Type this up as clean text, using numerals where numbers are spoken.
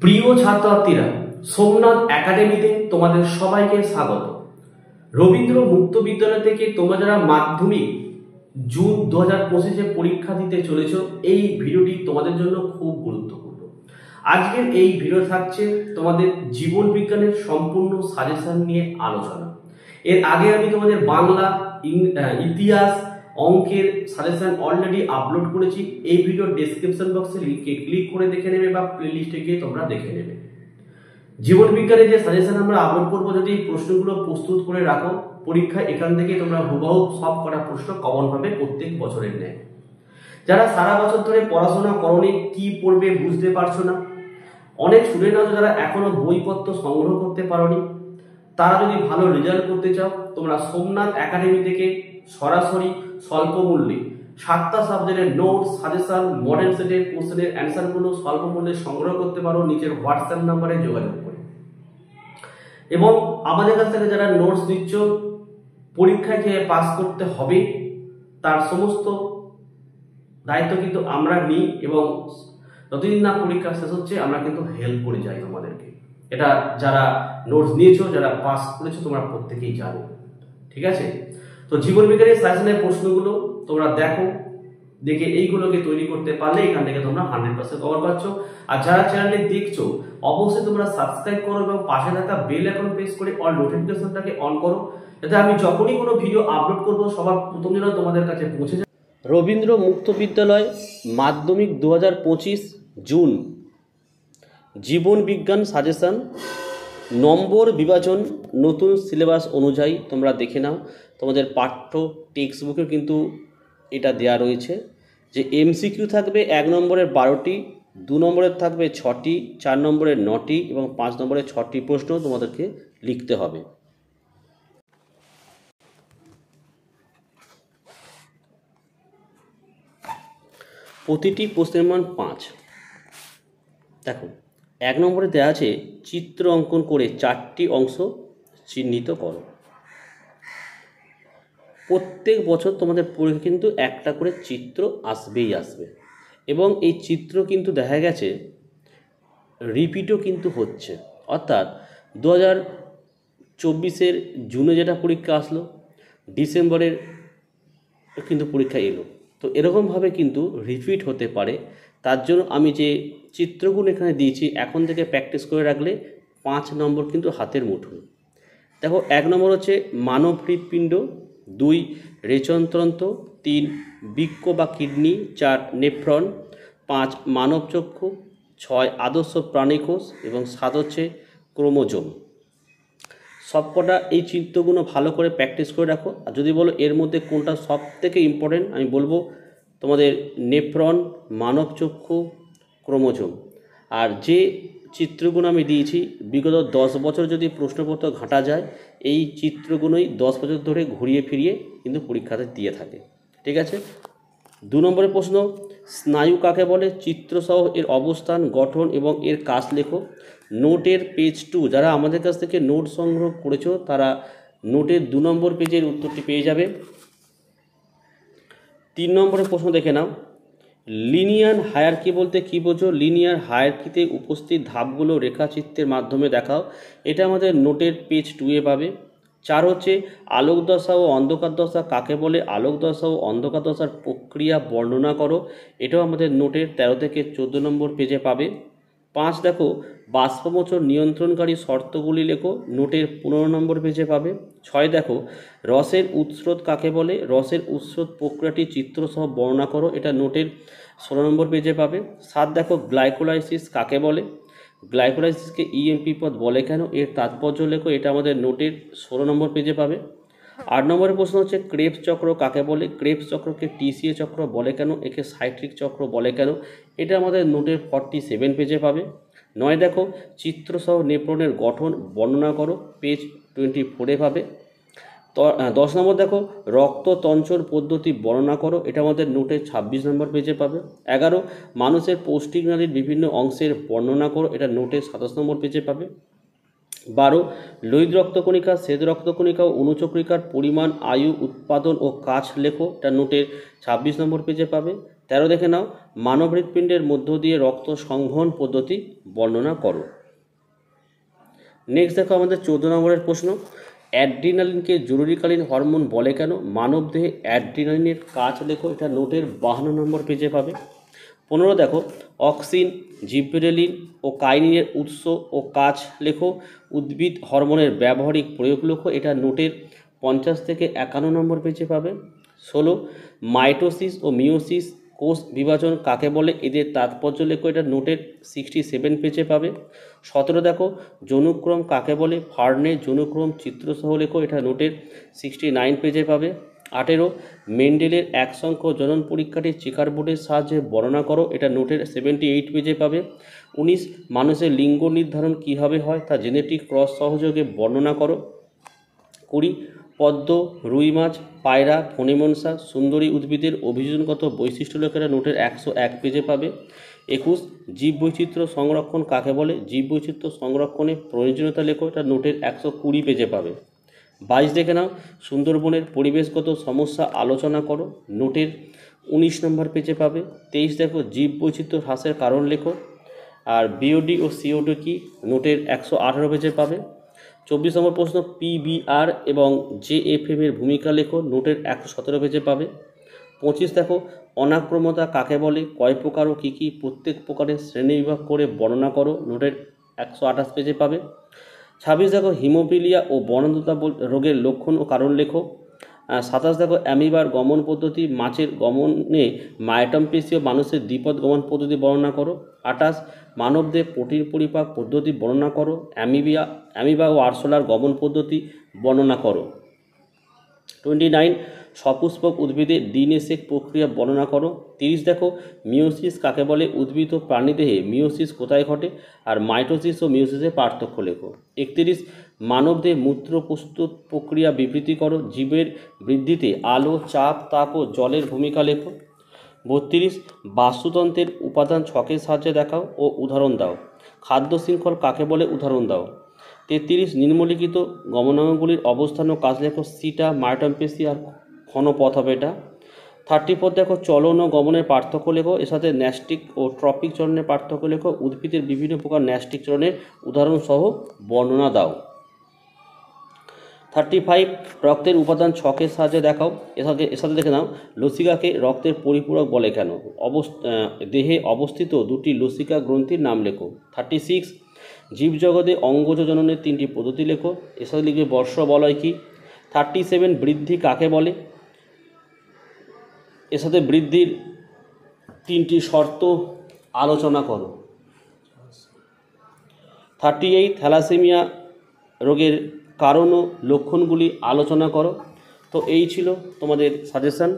প্রিয় ছাত্রছাত্রীরা, সোমনাথ একাডেমিতে তোমাদের সবাইকে স্বাগত। রবীন্দ্র মুক্ত বিদ্যালয় থেকে তোমরা যারা মাধ্যমিক জুন 2025-এ পরীক্ষা দিতে চলেছ, এই ভিডিওটি তোমাদের জন্য খুব গুরুত্বপূর্ণ। আজকের এই ভিডিও থাকছে তোমাদের জীবন বিজ্ঞানের সম্পূর্ণ সাজেশন নিয়ে আলোচনা। এর আগে আমি তোমাদের বাংলা, ইতিহাস, অঙ্কের সাজেশন অলরেডি আপলোড করেছি। এই ভিডিওর ডেসক্রিপশন বক্সে লিঙ্কে ক্লিক করে দেখে নেবে বা প্লেলিস্টে গিয়ে তোমরা দেখে নেবে। জীবন বিজ্ঞানের যে সাজেশন আমরা আপলোড করবো, যদি এই প্রশ্নগুলো প্রস্তুত করে রাখো, পরীক্ষায় এখান থেকে তোমরা হুবহু সব কটা প্রশ্ন কমন পাবে প্রত্যেক বছরের ন্যায়। যারা সারা বছর ধরে পড়াশোনা করনি, কি পড়বে বুঝতে পারছো না, অনেক স্টুডেন্ট আছে যারা এখনো বইপত্র সংগ্রহ করতে পারোনি, তারা যদি ভালো রেজাল্ট করতে চাও, তোমরা সোমনাথ একাডেমি থেকে সরাসরি স্বল্প মূল্যে 7টা সাবজেক্টের নোট, সাজেশন, মডেল সেটের কোশ্চেনের অ্যান্সারগুলো স্বল্প মূল্যে সংগ্রহ করতে পারো নিচের হোয়াটসঅ্যাপ নাম্বারে যোগাযোগ করে। এবং আমাদের কাছ থেকে যারা নোটস দিচ্ছ, পরীক্ষায় যে পাস করতে হবে তার সমস্ত দায়িত্ব কিন্তু আমরা নিই, এবং যতদিন না পরীক্ষা শেষ হচ্ছে আমরা কিন্তু হেল্প করে যাই তোমাদেরকে। এটা যারা নোটস নিয়েছো, যারা পাস করেছো, তোমরা প্রত্যেকেই জানো। ঠিক আছে? তো জীবন বিজ্ঞানের সাজেশনের প্রশ্নগুলো তোমরা দেখো, দেখে এইগুলোকে তৈরি করতে পারলে এখান থেকে তোমরা 100% কভার পাচ্ছ। আর যারা চ্যানেলে দেখছো, অবশ্যই তোমরা সাবস্ক্রাইব করো এবং পাশে থাকা বেল আইকন প্রেস করে অল নোটিফিকেশনটাকে অন করো, যাতে আমি যখনই কোনো ভিডিও আপলোড করবো সবার প্রথম যেন তোমাদের কাছে পৌঁছে যায়। রবীন্দ্র মুক্ত বিদ্যালয় মাধ্যমিক 2025 জুন জীবন বিজ্ঞান সাজেশন নম্বর বিভাজন নতুন সিলেবাস অনুযায়ী তোমরা দেখে নাও। তোমাদের পাঠ্য টেক্সট বুকে কিন্তু এটা দেয়া রয়েছে যে এমসিকিউ থাকবে 1 নম্বরের 12টি, 2 নম্বরের থাকবে 6টি, 4 নম্বরের 9টি এবং 5 নম্বরের 6টি প্রশ্ন তোমাদেরকে লিখতে হবে। প্রতিটি প্রশ্নের মান 5। দেখো, 1 নম্বরে দেওয়া আছে চিত্র অঙ্কন করে 4টি অংশ চিহ্নিত করো। প্রত্যেক বছর তোমাদের পরীক্ষা কিন্তু একটা করে চিত্র আসবেই আসবে, এবং এই চিত্র কিন্তু দেখা গেছে রিপিটও কিন্তু হচ্ছে। অর্থাৎ 2024-এর জুনে যেটা পরীক্ষা আসলো, ডিসেম্বরের কিন্তু পরীক্ষা এলো। তো এরকমভাবে কিন্তু রিপিট হতে পারে। তার জন্য আমি যে চিত্রগুলো এখানে দিয়েছি, এখন থেকে প্র্যাকটিস করে রাখলে 5 নম্বর কিন্তু হাতের মুঠোয়। দেখো, 1 নম্বর হচ্ছে মানব হৃৎপিণ্ড, 2 রেচনতন্ত্র, 3 বৃক্ক বা কিডনি, 4 নেফ্রন, 5 মানব চক্ষু, 6 আদর্শ প্রাণীকোষ এবং 7 হচ্ছে ক্রোমোজোম। সবকটা এই চিত্রগুলো ভালো করে প্র্যাকটিস করে রাখো। আর যদি বলো এর মধ্যে কোনটা সব থেকে ইম্পর্টেন্ট, আমি বলবো তোমাদের নেফ্রন, মানব চক্ষু, ক্রোমোজোম। আর যে চিত্রগুলো আমি দিয়েছি, বিগত 10 বছর যদি প্রশ্নপত্র ঘাঁটা যায়, এই চিত্রগুলোই 10 বছর ধরে ঘুরিয়ে ফিরিয়ে কিন্তু পরীক্ষাতে দিয়ে থাকে। ঠিক আছে? 2 নম্বরের প্রশ্ন, স্নায়ু কাকে বলে? চিত্রসহ এর অবস্থান, গঠন এবং এর কাজ লেখো। নোটের পেজ 2, যারা আমাদের কাছ থেকে নোট সংগ্রহ করেছো তারা নোটের 2 নম্বর পেজের উত্তরটি পেয়ে যাবে। 3 নম্বরের প্রশ্ন দেখে নাও, লিনিয়ার হায়ারার্কি বলতে কী বোঝো? লিনিয়ার হায়ারার্কিতে উপস্থিত ধাপগুলো রেখাচিত্রের মাধ্যমে দেখাও। এটা আমাদের নোটের পেজ 2-এ পাবে। 4 হচ্ছে আলোক দশা ও অন্ধকার দশা কাকে বলে? আলোক দশা ও অন্ধকার দশার প্রক্রিয়া বর্ণনা করো। এটাও আমাদের নোটের 13 থেকে 14 নম্বর পেজে পাবে। 5 দেখো, বাষ্পমোচন নিয়ন্ত্রণকারী শর্তগুলি লেখো। নোটের 15 নম্বর পেজে পাবে। 6 দেখো, রসের উৎস্রোত কাকে বলে? রসের উৎস্রোত প্রক্রিয়াটি চিত্রসহ বর্ণনা করো। এটা নোটের 16 নম্বর পেজে পাবে। 7 দেখো, গ্লাইকোলাইসিস কাকে বলে? গ্লাইকোলাইসিসকে ইএমপি পথ বলে কেন? এর তাৎপর্য লেখো। এটা আমাদের নোটের 16 নম্বর পেজে পাবে। 8 নম্বরের প্রশ্ন হচ্ছে ক্রেবস চক্র কাকে বলে? ক্রেবস চক্রকে টিসিএ চক্র বলে কেন? একে সাইট্রিক চক্র বলে কেন? এটা আমাদের নোটের 47 পেজে পাবে। 9 দেখো, চিত্রসহ নেফ্রনের গঠন বর্ণনা করো। পেজ 24-এ পাবে। 10 নম্বর দেখো, রক্ততঞ্চন পদ্ধতি বর্ণনা করো। এটা আমাদের নোটের 26 নম্বর পেজে পাবে। 11 মানুষের পৌষ্টিক নালীর বিভিন্ন অংশের বর্ণনা করো। এটা নোটের 27 নম্বর পেজে পাবে। 12 লোহিত রক্তকণিকা, শ্বেত রক্তকণিকা ও অনুচক্রিকার পরিমাণ, আয়ু, উৎপাদন ও কাজ লেখো। এটা নোটের 26 নম্বর পেজে পাবে। 13 দেখে নাও, মানব হৃৎপিণ্ডের মধ্য দিয়ে রক্ত সংবহন পদ্ধতি বর্ণনা করো। নেক্সট দেখো আমাদের 14 নম্বরের প্রশ্ন, অ্যাড্রিনালিনকে জরুরিকালীন হরমোন বলে কেন? মানবদেহে অ্যাড্রিনালিনের কাজ লেখো, এটা নোটের 52 নম্বর পেজে পাবে। 15 দেখো, অক্সিন, জিব্রেলিন ও কাইনিনের উৎস ও কাজ লেখো, উদ্ভিদ হরমোনের ব্যবহারিক প্রয়োগ লেখো, এটা নোটের 50 থেকে 51 নম্বর পেজে পাবে। 16 মাইটোসিস ও মিওসিস কোষ বিভাজন কাকে বলে, এদের তাৎপর্য লেখো, এটা নোটের 67 পেজে পাবে। 17 দেখো, যৌনক্রম কাকে বলে, ফার্নের যৌনক্রম চিত্রসহ লেখো, এটা নোটের 69 পেজে পাবে। 18 মেন্ডেলের এক সংখ্যক জনন পরীক্ষাটি চেকার বোর্ডের সাহায্যে বর্ণনা করো, এটা নোটের 78 পেজে পাবে। 19 মানুষের লিঙ্গ নির্ধারণ কীভাবে হয় তা জেনেটিক ক্রস সহযোগে বর্ণনা করো। 20 পদ্ম, রুই মাছ, পায়রা, ফণিমনসা, সুন্দরী উদ্ভিদের অভিযোজনগত বৈশিষ্ট্য লেখা, নোটের 101 পেজে পাবে। 21 জীববৈচিত্র্য সংরক্ষণ কাকে বলে, জীববৈচিত্র্য সংরক্ষণে প্রয়োজনীয়তা লেখো, এটা নোটের 120 পেজে পাবে। 22 দেখে নাও, সুন্দরবনের পরিবেশগত সমস্যা আলোচনা করো, নোটের 19 নম্বর পেজে পাবে। 23 দেখো, জীববৈচিত্র্য হ্রাসের কারণ লেখো, আর বিওডি ও সিওডি কি, নোটের 118 পেজে পাবে। 24 নম্বর প্রশ্ন, পিবিআর এবং জেএফএম এর ভূমিকা লেখো, নোটের 117 পেজে পাবে। 25 দেখো, অনাক্রমতা কাকে বলে, কয় প্রকার ও কী কী, প্রত্যেক প্রকারের শ্রেণীবিভাগ করে বর্ণনা করো, নোটের 128 পেজে পাবে। 26 দেখো, হিমোফিলিয়া ও বন্ধ্যাত্ব রোগের লক্ষণ ও কারণ লেখো। 27 দেখো, অ্যামিবার গমন পদ্ধতি, মাছের গমনে মাইটোমপ্যাথি ও মানুষের দ্বিপদ গমন পদ্ধতি বর্ণনা করো। 28 মানবদেহে প্রোটিন পরিপাক পদ্ধতি বর্ণনা করো, অ্যামিবা ও আরশোলার গমন পদ্ধতি বর্ণনা করো। 29 সপুষ্পক উদ্ভিদের ডিএনএ প্রক্রিয়া বর্ণনা করো। 30 দেখো, মিওসিস কাকে বলে, উদ্ভিদ ও প্রাণীদেহে মিওসিস কোথায় ঘটে, আর মাইটোসিস ও মিওসিসের পার্থক্য লেখো। 31 মানবদেহে মূত্র প্রস্তুত প্রক্রিয়া বিবৃতি করো, জীবের বৃদ্ধিতে আলো, চাপ, তাপ ও জলের ভূমিকা লেখো। 32 বাস্তুতন্ত্রের উপাদান ছকের সাহায্যে দেখাও ও উদাহরণ দাও, খাদ্য শৃঙ্খল কাকে বলে, উদাহরণ দাও। 33 নিম্নলিখিত গমনাঙ্গগুলির অবস্থান ও কাজ লেখো, সিটা, মাইটোমপ্যাথি আর ক্ষণপথ হবে এটা। 34 দেখো, চলন ও গমনের পার্থক্য লেখো, এর সাথে ন্যাস্টিক ও ট্রপিক চলনের পার্থক্য লেখো, উদ্ভিদের বিভিন্ন প্রকার ন্যাস্টিক চলনের উদাহরণ সহ বর্ণনা দাও। 35 রক্তের উপাদান ছকের সাহায্যে দেখাও, এর সাথে দেখে নাও, লসিকাকে রক্তের পরিপূরক বলে কেন, দেহে অবস্থিত দুটি লসিকা গ্রন্থির নাম লেখো। 36 জীবজগতে অঙ্গজ জননের 3টি পদ্ধতি লেখো, এর সাথে লিখবে বর্ষ বলয় কি। 37 বৃদ্ধি কাকে বলে, এর সাথে বৃদ্ধির 3টি শর্ত আলোচনা করো। 38 থ্যালাসেমিয়া রোগের কারণ ও লক্ষণগুলি আলোচনা করো। তো এই ছিল তোমাদের সাজেশন।